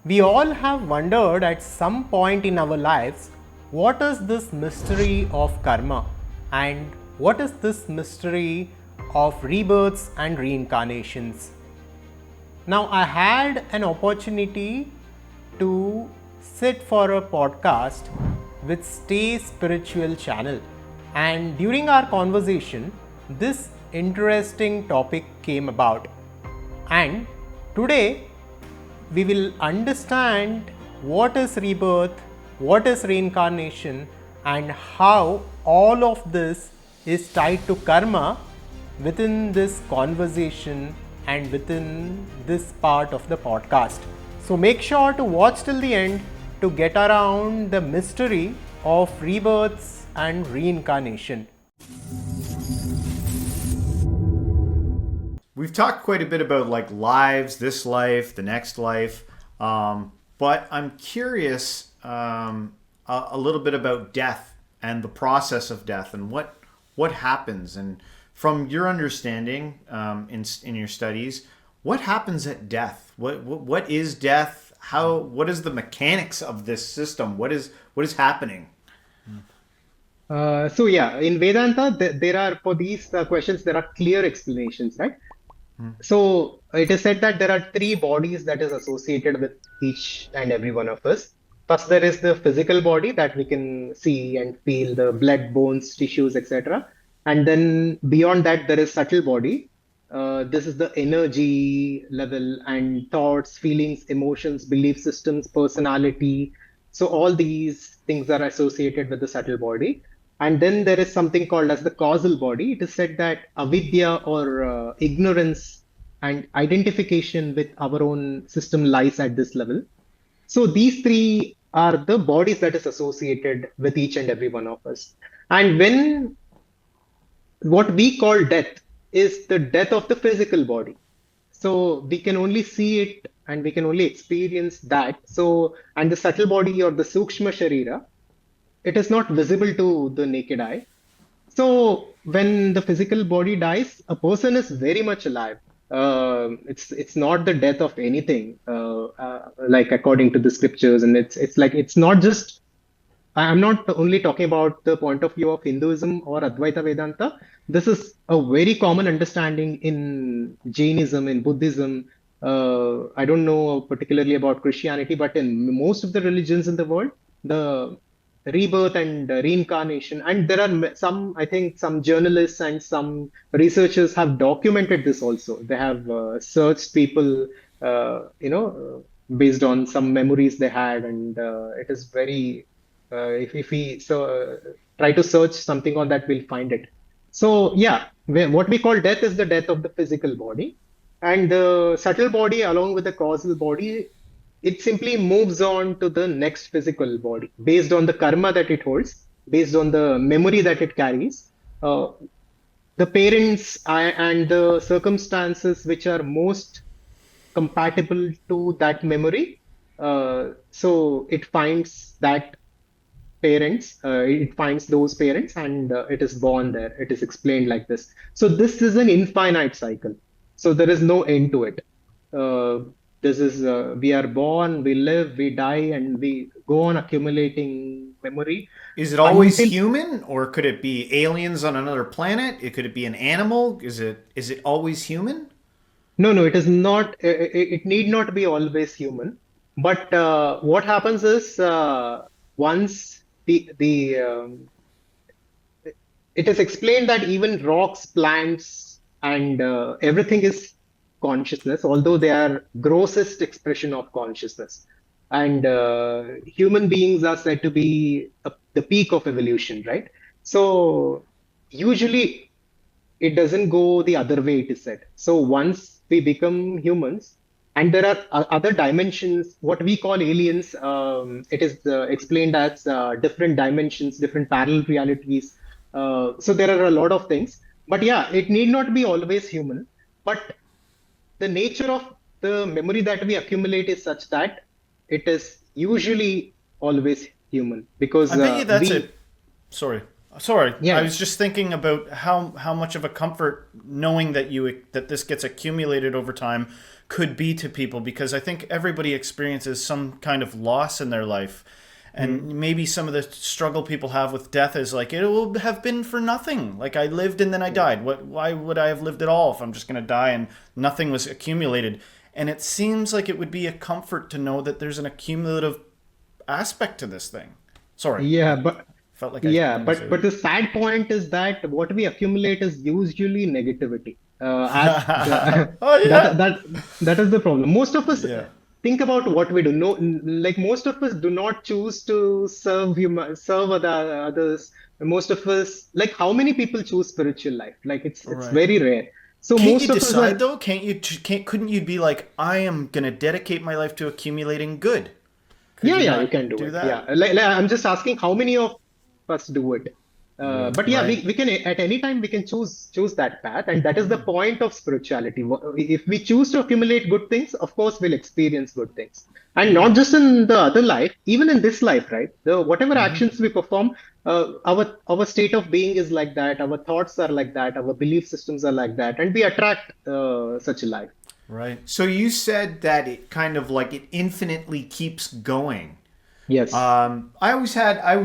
We all have wondered at some point in our lives, what is this mystery of karma and what is this mystery of rebirths and reincarnations? Now, I had an opportunity to sit for a podcast with Stay Spiritual channel, and during our conversation, this interesting topic came about. And today, we will understand what is rebirth, what is reincarnation, and how all of this is tied to karma within this conversation and within this part of the podcast. So make sure to watch till the end to get around the mystery of rebirths and reincarnation. We've talked quite a bit about like lives, this life, the next life, but I'm curious a little bit about death and the process of death and what happens. And from your understanding in your studies, what happens at death? What is death? What is the mechanics of this system? What is happening? In Vedanta, there are for these questions there are clear explanations, right? So it is said that there are three bodies that is associated with each and every one of us. First, there is the physical body that we can see and feel, the blood, bones, tissues, etc. And then beyond that, there is subtle body. This is the energy level and thoughts, feelings, emotions, belief systems, personality. So all these things are associated with the subtle body. And then there is something called as the causal body. It is said that avidya or ignorance and identification with our own system lies at this level. So these three are the bodies that is associated with each and every one of us. And when what we call death is the death of the physical body. So we can only see it and we can only experience that. So, and the subtle body or the sukshma sharira, it is not visible to the naked eye. So when the physical body dies, a person is very much alive. It's not the death of anything, like according to the scriptures, and it's like it's not just. I'm not only talking about the point of view of Hinduism or Advaita Vedanta. This is a very common understanding in Jainism, in Buddhism. I don't know particularly about Christianity, but in most of the religions in the world, the rebirth and reincarnation, and there are some, I think, some journalists and some researchers have documented this also. They have searched people, based on some memories they had, and it is very if we try to search something on that, we'll find it. So yeah, what we call death is the death of the physical body, and the subtle body, along with the causal body, it simply moves on to the next physical body based on the karma that it holds, based on the memory that it carries. Uh, the parents and the circumstances which are most compatible to that memory. So it finds that it finds those parents and it is born there. It is explained like this. So this is an infinite cycle. So there is no end to it. Uh, this is we are born, we live, we die, and we go on accumulating memory Is it always until human, or could it be aliens on another planet? Could it be an animal? Is it always human? no, it is not. It need not be always human. But what happens is once it is explained that even rocks, plants, and everything is consciousness, although they are grossest expression of consciousness. And human beings are said to be the peak of evolution, right? So usually it doesn't go the other way, it is said. So once we become humans, and there are other dimensions, what we call aliens, it is explained as different dimensions, different parallel realities. So there are a lot of things. But yeah, it need not be always human. But the nature of the memory that we accumulate is such that it is usually always human because I bet you that's we, it. Sorry. I yeah, was just thinking about how much of a comfort knowing that this gets accumulated over time could be to people, because I think everybody experiences some kind of loss in their life. And maybe some of the struggle people have with death is like, it will have been for nothing. Like, I lived and then I died. Why would I have lived at all if I'm just going to die and nothing was accumulated? And it seems like it would be a comfort to know that there's an accumulative aspect to this thing. Sorry. Yeah, but Felt like yeah, I said but the sad point is that what we accumulate is usually negativity. As the, Oh, yeah. that is the problem. Most of us Yeah. think about what we do. No, like most of us do not choose to serve others. Most of us, like how many people choose spiritual life? Like it's Right. very rare. So Can't you most of us decide are. though? Couldn't you be like, I am going to dedicate my life to accumulating good? Could Yeah, you yeah, you not can do do it. that? Yeah, like I'm just asking how many of us do it. But yeah, Right. we can at any time we can choose that path, and that is the point of spirituality. If we choose to accumulate good things, of course we'll experience good things, and not just in the other life, even in this life, right? The whatever actions we perform, our state of being is like that. Our thoughts are like that. Our belief systems are like that, and we attract such a life. Right. So you said that it kind of like it infinitely keeps going. Yes. I always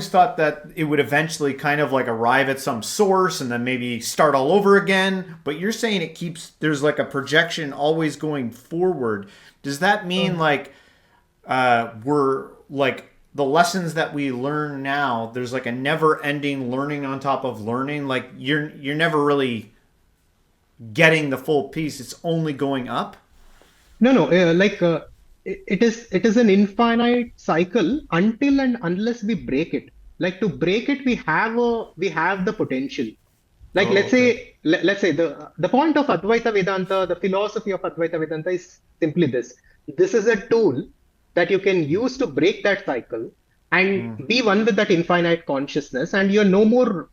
thought that it would eventually kind of like arrive at some source and then maybe start all over again. But you're saying there's like a projection always going forward. Does that mean like we're like the lessons that we learn now, there's like a never ending learning on top of learning? Like you're never really getting the full piece. It's only going up. No, no, it is an infinite cycle until and unless we break it. Like to break it, we have the potential. Like Oh, okay. let's say the point of Advaita Vedanta, the philosophy of Advaita Vedanta is simply this. This is a tool that you can use to break that cycle and be one with that infinite consciousness, and you're no more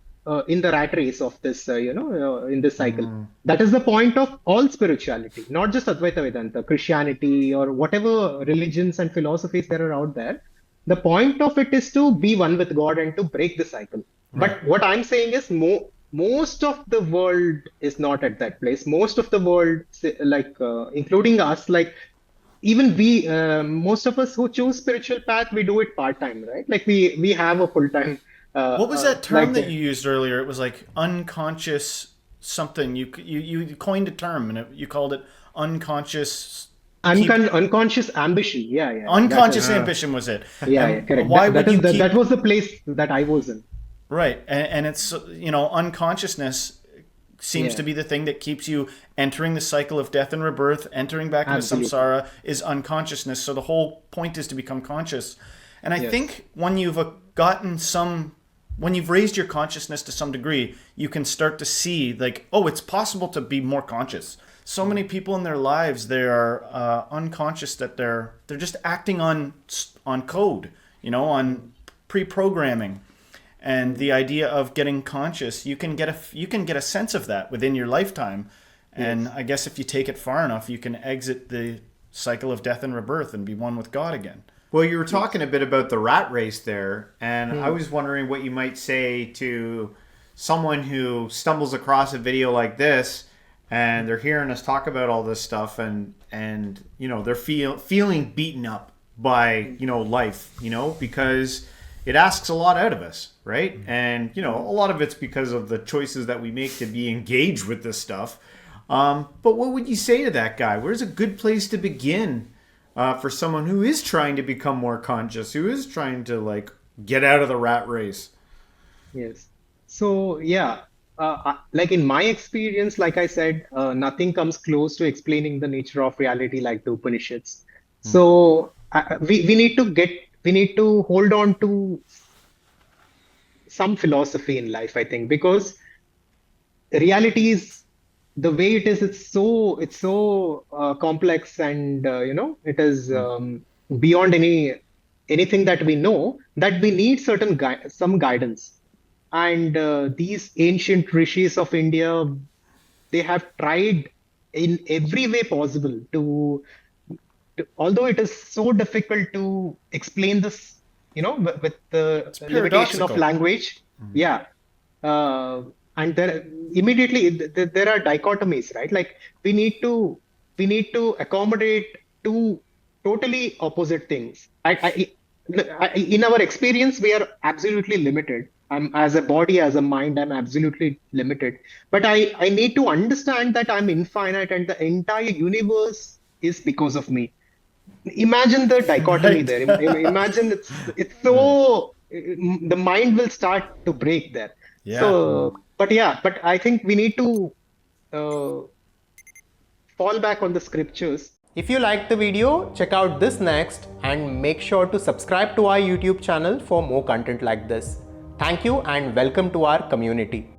in the rat race of this, in this cycle. That is the point of all spirituality, not just Advaita Vedanta, Christianity, or whatever religions and philosophies there are out there. The point of it is to be one with God and to break the cycle. But what I'm saying is most of the world is not at that place. Most of the world, like including us, like even we, most of us who choose spiritual path, we do it part time, right? Like we have a full time, What was that term like that you used earlier? It was like unconscious something. You coined a term and you called it unconscious. Keep unconscious ambition. Yeah, yeah, that's it. unconscious ambition was it? Yeah, yeah, And correct. why That would is you that keep was the place that I was in. right? And it's unconsciousness seems to Yeah, be the thing that keeps you entering the cycle of death and rebirth, entering back into absolutely. samsara is unconsciousness. So the whole point is to become conscious. And I Yes. think when you've raised your consciousness to some degree, you can start to see like, oh, it's possible to be more conscious. So many people in their lives, they are unconscious that they're just acting on code, on pre-programming. And the idea of getting conscious, you can get a sense of that within your lifetime. And Yes. I guess if you take it far enough, you can exit the cycle of death and rebirth and be one with God again. Well, you were Yes. talking a bit about the rat race there, and I Hmm. was wondering what you might say to someone who stumbles across a video like this and they're hearing us talk about all this stuff and they're feeling beaten up by, life, because it asks a lot out of us, right? And, a lot of it's because of the choices that we make to be engaged with this stuff. But what would you say to that guy? Where's a good place to begin for someone who is trying to become more conscious, who is trying to like get out of the rat race? Yes. So yeah, like in my experience, like I said, nothing comes close to explaining the nature of reality like the Upanishads. So we need to hold on to some philosophy in life, I think, because reality is the way it is. It's so complex, and it is beyond anything that we know, that we need some guidance. And these ancient rishis of India, they have tried in every way possible although it is so difficult to explain this, with the It's limitation of paradoxical. language. Yeah. And there immediately there are dichotomies, right? Like we need to we need to accommodate two totally opposite things. In our experience, we are absolutely limited. I'm as a body, as a mind, I'm absolutely limited. But I need to understand that I'm infinite and the entire universe is because of me. Imagine the dichotomy Right. there. Imagine it's so the mind will start to break there. Yeah. But I think we need to uh, fall back on the scriptures. If you liked the video, check out this next and make sure to subscribe to our YouTube channel for more content like this. Thank you and welcome to our community.